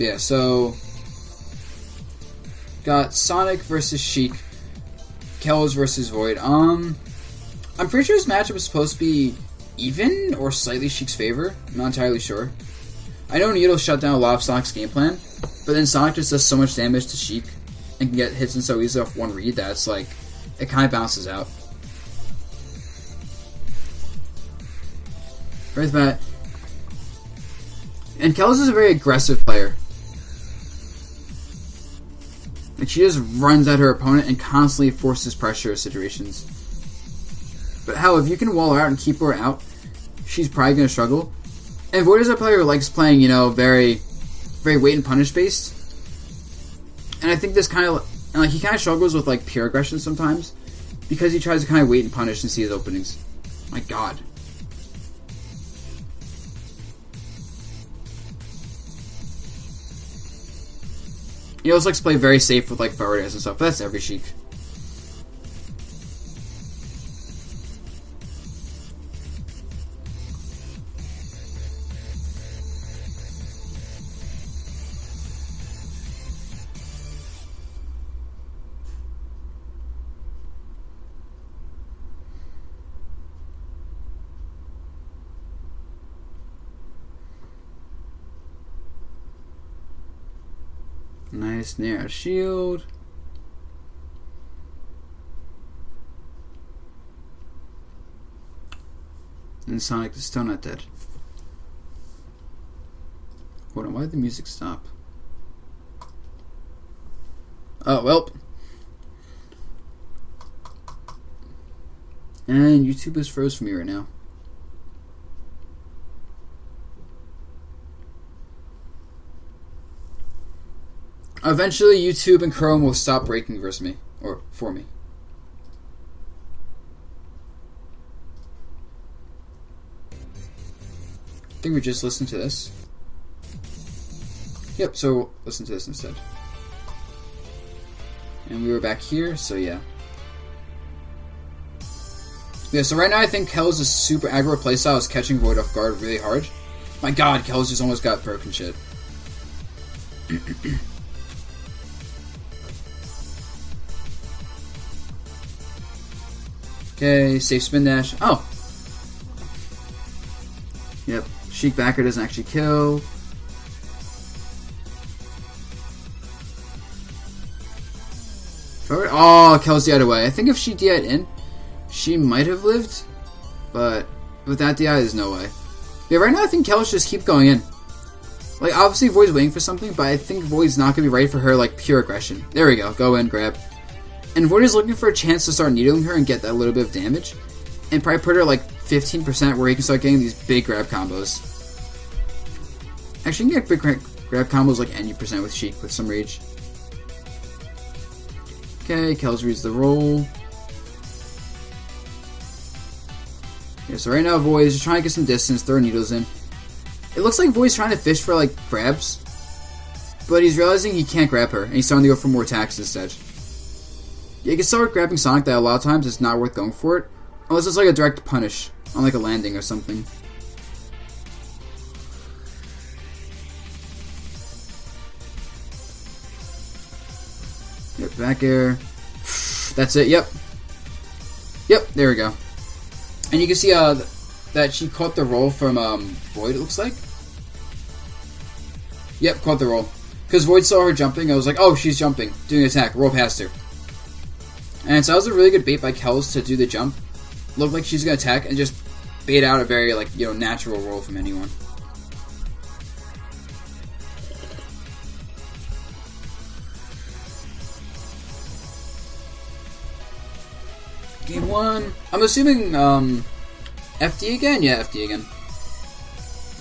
Yeah, so got Sonic versus Sheik, Kels versus Void. I'm pretty sure this matchup is supposed to be even or slightly Sheik's favor. I'm not entirely sure. I know Needle shut down a lot of Sonic's game plan, but then Sonic just does so much damage to Sheik and can get hits in so easily off one read that it's like it kind of bounces out. Right off the bat. And Kels is a very aggressive player. Like, she just runs at her opponent and constantly forces pressure situations. But hell, if you can wall her out and keep her out, she's probably going to struggle. And Void is a player who likes playing, very, very wait and punish based. And I think this kind of, and like, he kind of struggles with like pure aggression sometimes because he tries to kind of wait and punish and see his openings. My God. He also likes to play very safe with like forward airs and stuff, but that's every Sheik. Nice near shield. And Sonic is still not dead. Hold on, why did the music stop? Oh, well. And YouTube is froze for me right now. Eventually, YouTube and Chrome will stop breaking versus me. Or for me. I think we just listened to this. Yep, so listen to this instead. And we were back here, so yeah. Yeah, so right now I think Kels' super aggro playstyle is catching Void off guard really hard. My God, Kels just almost got broken shit. Okay, safe spin dash. Oh! Yep, Sheik backer doesn't actually kill. Forward. Oh, Kels the other way. I think if she DI'd in, she might have lived, but with that DI, there's no way. Yeah, right now I think Kels just keep going in. Like, obviously Void's waiting for something, but I think Void's not going to be ready for her, like, pure aggression. There we go. Go in, grab. And Void is looking for a chance to start needling her and get that little bit of damage. And probably put her like 15% where he can start getting these big grab combos. Actually, you can get big grab combos like any percent with Sheik with some rage. Okay, Kels reads the roll. Yeah, so right now Void is just trying to get some distance, throw needles in. It looks like Void's trying to fish for like grabs. But he's realizing he can't grab her, and he's starting to go for more attacks instead. Yeah, you can start grabbing Sonic that a lot of times it's not worth going for it. Unless it's like a direct punish on like a landing or something. Yep, back air. That's it, yep. Yep, there we go. And you can see that she caught the roll from Void, it looks like. Yep, caught the roll. Because Void saw her jumping, I was like, oh, she's jumping. Doing an attack, roll past her. And so that was a really good bait by Kels to do the jump. Looked like she's going to attack and just bait out a very, like, natural roll from anyone. Game 1. I'm assuming, FD again? Yeah, FD again.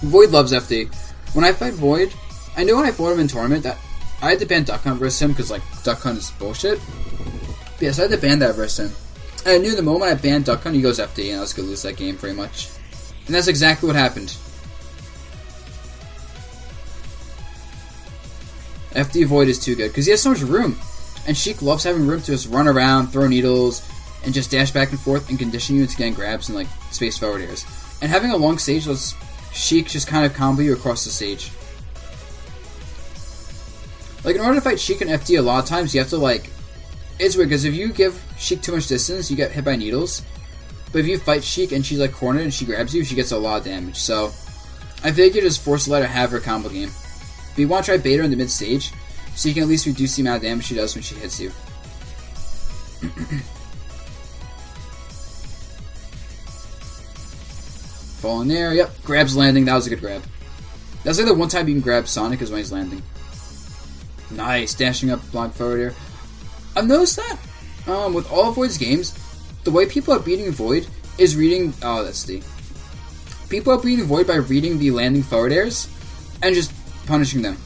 Void loves FD. When I fight Void, I knew when I fought him in tournament that I had to ban Duck Hunt versus him because, like, Duck Hunt is bullshit. But yeah, so I had to ban that versus him. And I knew the moment I banned Duck Hunt, he goes FD, and I was going to lose that game pretty much. And that's exactly what happened. FD Void is too good, because he has so much room. And Sheik loves having room to just run around, throw needles, and just dash back and forth and condition you into getting grabs and like space forward airs. And having a long stage lets Sheik just kind of combo you across the stage. Like, in order to fight Sheik and FD, a lot of times you have to, like... It's weird, because if you give Sheik too much distance, you get hit by needles. But if you fight Sheik and she's, like, cornered and she grabs you, she gets a lot of damage. So, I feel like you're just forced to let her have her combo game. But you want to try bait her in the mid-stage, so you can at least reduce the amount of damage she does when she hits you. Fall in there, yep. Grab's landing, that was a good grab. That's like the one time you can grab Sonic is when he's landing. Nice, dashing up, block forward here. I've noticed that with all of Void's games, the way people are beating Void is reading... Oh, that's D. People are beating Void by reading the landing forward airs and just punishing them.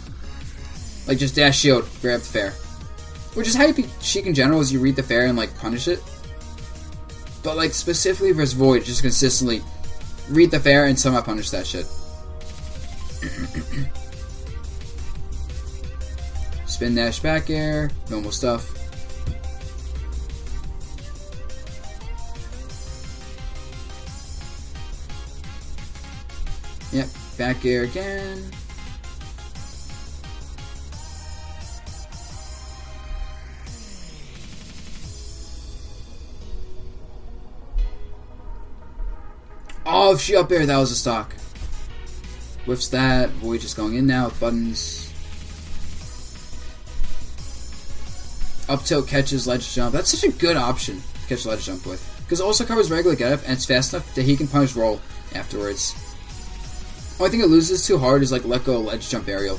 Like, just dash shield, grab the fair. Which is how you beat Sheik in general, is you read the fair and, like, punish it. But, like, specifically versus Void, just consistently read the fair and somehow punish that shit. Spin dash back air, normal stuff. Yep, back air again. Oh, if she up air, that was a stock. Whiffs that. Void just going in now with buttons. Up tilt catches ledge jump. That's such a good option to catch ledge jump with. Because it also covers regular get up and it's fast enough that he can punish roll afterwards. Only thing it loses too hard is like let go ledge jump aerial.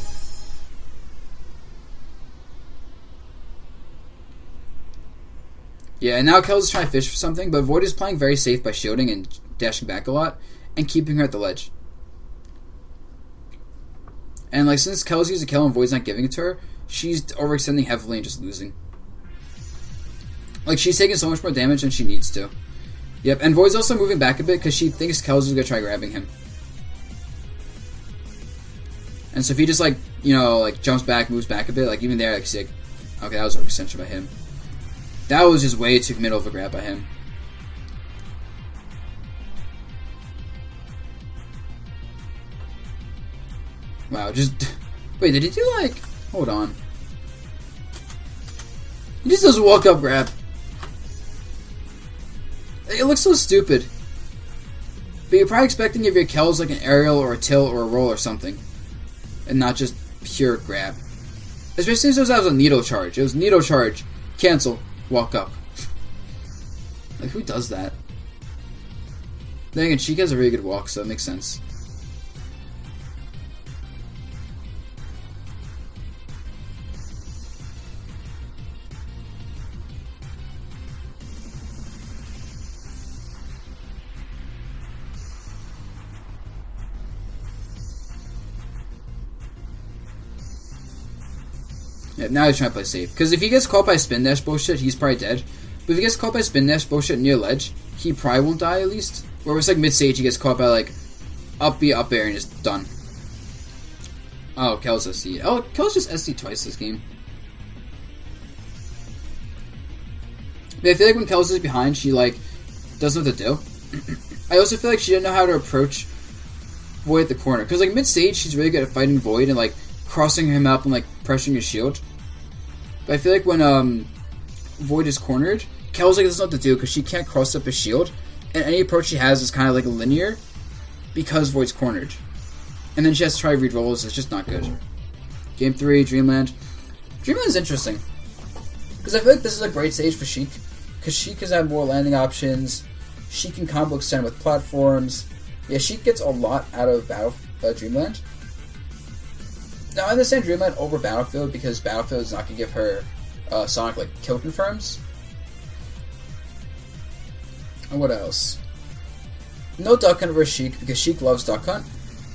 Yeah, and now Kels is trying to fish for something, but Void is playing very safe by shielding and dashing back a lot and keeping her at the ledge. And like since Kels used a kill and Void's not giving it to her, she's overextending heavily and just losing. Like she's taking so much more damage than she needs to. Yep, and Void's also moving back a bit because she thinks Kels is gonna try grabbing him. And so if he just like, you know, like jumps back, moves back a bit, like even there, like see, okay, that was overextension by him. That was just way too middle of a grab by him. Wow, just... Wait, did he do like... Hold on. He just does a walk-up grab. It looks so stupid. But you're probably expecting if your Kel's like an aerial or a tilt or a roll or something. And not just pure grab. Especially since it was a needle charge. It was needle charge, cancel, walk up. Like, who does that? Then again, Sheik has a really good walk, so it makes sense. Yeah, now he's trying to play safe. Because if he gets caught by spin dash bullshit, he's probably dead. But if he gets caught by spin dash bullshit near ledge, he probably won't die at least. Where it's like mid stage, he gets caught by like up B, up air, and just done. Oh, Kel's SD. Oh, Kel's just SD twice this game. But I feel like when Kel's is behind, she like doesn't know what to do. I also feel like she didn't know how to approach Void at the corner. Because like mid stage, she's really good at fighting Void and like crossing him up and like pressuring his shield. But I feel like when Void is cornered, Kel's like doesn't know what to do because she can't cross up his shield, and any approach she has is kind of like linear because Void's cornered. And then she has to try to read rolls. It's just not good. Game 3, Dreamland. Dreamland's interesting because I feel like this is a great stage for Sheik because Sheik has had more landing options. She can combo extend with platforms. Yeah, Sheik gets a lot out of Dreamland. Now, I understand Dreamland over Battlefield because Battlefield is not going to give her Sonic like kill confirms. And what else? No Duck Hunt versus Sheik because Sheik loves Duck Hunt.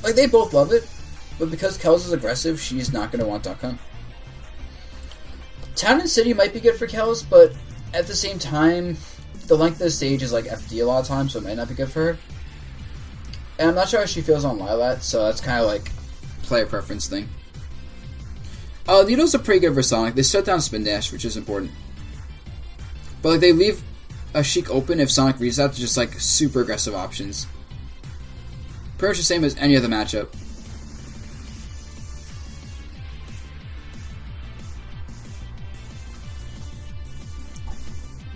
Like, they both love it, but because Kels is aggressive, she's not going to want Duck Hunt. Town and City might be good for Kels, but at the same time, the length of the stage is like FD a lot of times, so it might not be good for her. And I'm not sure how she feels on Lilat, so that's kind of like player preference thing. Needles are pretty good for Sonic. They shut down Spin Dash, which is important. But like they leave a Sheik open if Sonic reads out to just like super aggressive options. Pretty much the same as any other matchup.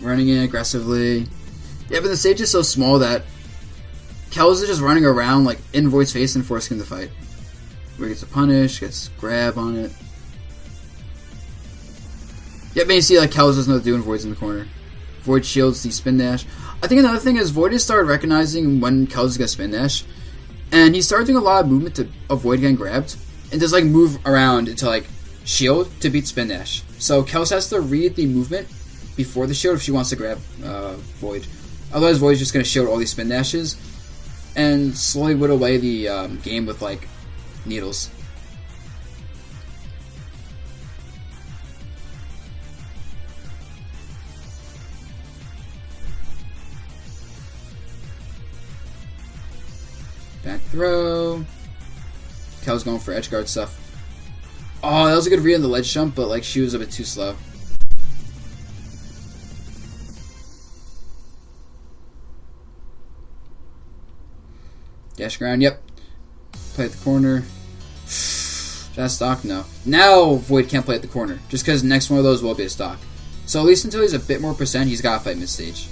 Running in aggressively. Yeah, but the stage is so small that Kels is just running around like in Void's face and forcing him to fight. Void gets a punish, gets grab on it. Yep, and you see like Kels doesn't know what to do and Void's in the corner. Void shields the spin dash. I think another thing is Void has started recognizing when Kels is going to spin dash. And he started doing a lot of movement to avoid getting grabbed. And just like move around to like shield to beat spin dash. So Kels has to read the movement before the shield if she wants to grab Void. Otherwise Void's just going to shield all these spin dashes. And slowly whittle away the game with like needles. Back throw. Kel's going for edge guard stuff. Oh, that was a good read on the ledge jump, but like she was a bit too slow. Dash ground, yep. Play at the corner. That's stock? No. Now Void can't play at the corner, just because the next one of those will be a stock. So at least until he's a bit more percent, he's got to fight mid-stage.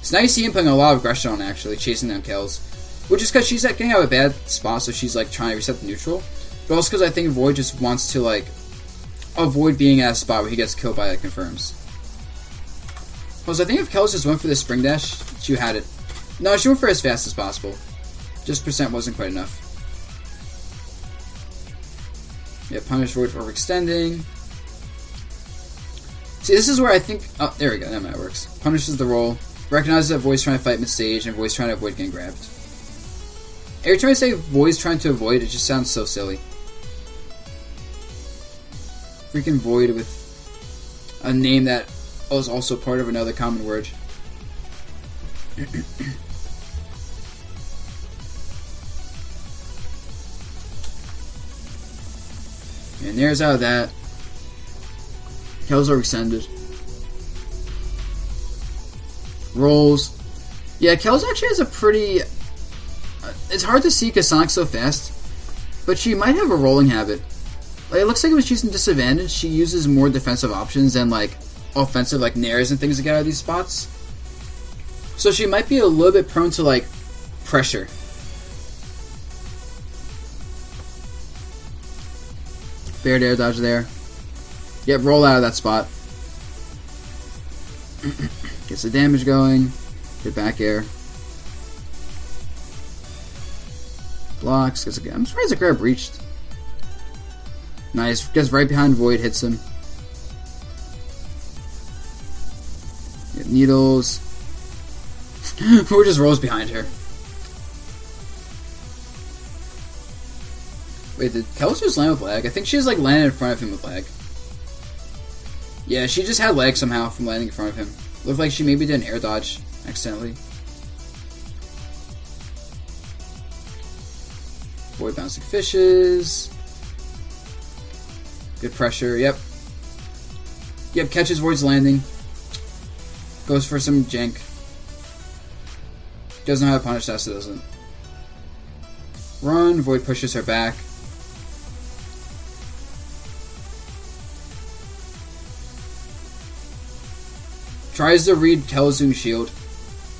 So now you see him putting a lot of aggression on, actually, chasing down Kels. Which is because she's like, getting out of a bad spot, so she's like trying to reset the neutral. But also because I think Void just wants to like avoid being at a spot where he gets killed by like confirms. Plus, I think if Kels just went for the spring dash, she had it. No, she went for as fast as possible. Just percent wasn't quite enough. Yeah, punish Void for overextending. See, this is where I think... Oh, there we go. That works. Punishes the roll. Recognizes that Void's trying to fight mid-stage, and Void's trying to avoid getting grabbed. Every time I say Void's trying to avoid, it just sounds so silly. Freaking Void with a name that was also part of another common word. And there's out of that. Kels are extended. Rolls. Yeah, Kels actually has a pretty... it's hard to see because Sonic's so fast, but she might have a rolling habit. Like, it looks like when she's in disadvantage, she uses more defensive options than like offensive, like nairs and things to get out of these spots. So she might be a little bit prone to like pressure. Bared air dodge there. Yep, roll out of that spot. Gets the damage going. Good back air. Blocks. I'm surprised the grab reached. Nice. Gets right behind Void. Hits him. Get needles. Void just rolls behind her. Wait, did Kels just land with lag? I think she just like landed in front of him with lag. Yeah, she just had lag somehow from landing in front of him. Looked like she maybe did an air dodge accidentally. Void bouncing fishes. Good pressure, yep. Yep, catches Void's landing. Goes for some jank. Doesn't know how to punish that, so doesn't. Run, Void pushes her back. Tries to read Kels' shield.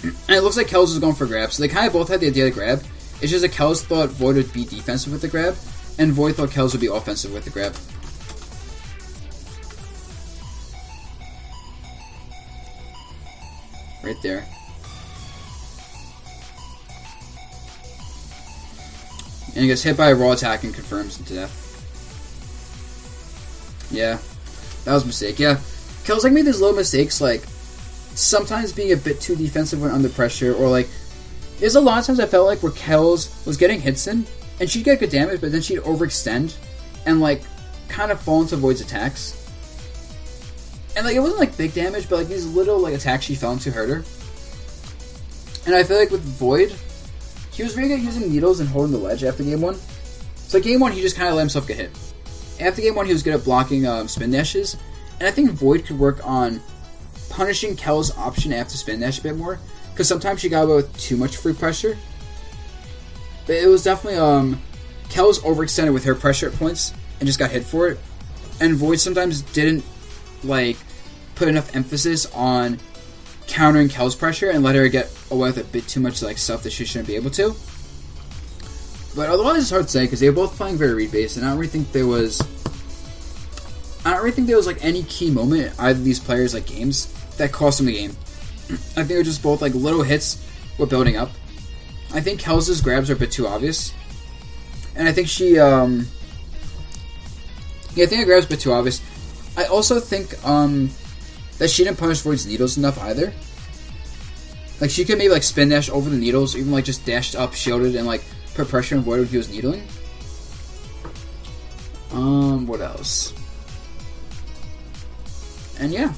And it looks like Kels is going for grab. So they kind of both had the idea to grab. It's just that Kels thought Void would be defensive with the grab. And Void thought Kels would be offensive with the grab. Right there. And he gets hit by a raw attack and confirms into death. Yeah. That was a mistake. Yeah. Kels like made these little mistakes like sometimes being a bit too defensive when under pressure, or like there's a lot of times I felt like where Kels was getting hits in and she'd get good damage, but then she'd overextend and like kind of fall into Void's attacks. And like it wasn't like big damage, but like these little like attacks she fell into hurt her. And I feel like with Void, he was really good at using needles and holding the ledge after game one. So game one he just kind of let himself get hit. After game one he was good at blocking spin dashes, and I think Void could work on punishing Kels' option after spin dash a bit more, because sometimes she got away with too much free pressure. But it was definitely Kels overextended with her pressure at points and just got hit for it, and Void sometimes didn't like put enough emphasis on countering Kel's pressure and let her get away with a bit too much like stuff that she shouldn't be able to. But otherwise, it's hard to say because they were both playing very read based, and I don't really think there was like any key moment in either of these players' like games that cost them the game. I think it was just both like little hits with building up. I think Kels' grabs are a bit too obvious, and I think she I think her grabs are a bit too obvious. I also think that she didn't punish Void's needles enough either. Like she could maybe like spin dash over the needles, or even like just dashed up, shielded, and like put pressure on Void when he was needling. What else? And yeah.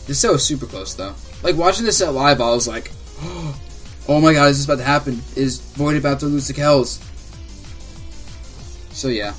This set was super close though. Like watching this set live, I was like, oh my god, is this about to happen? Is Void about to lose to Kels? So yeah.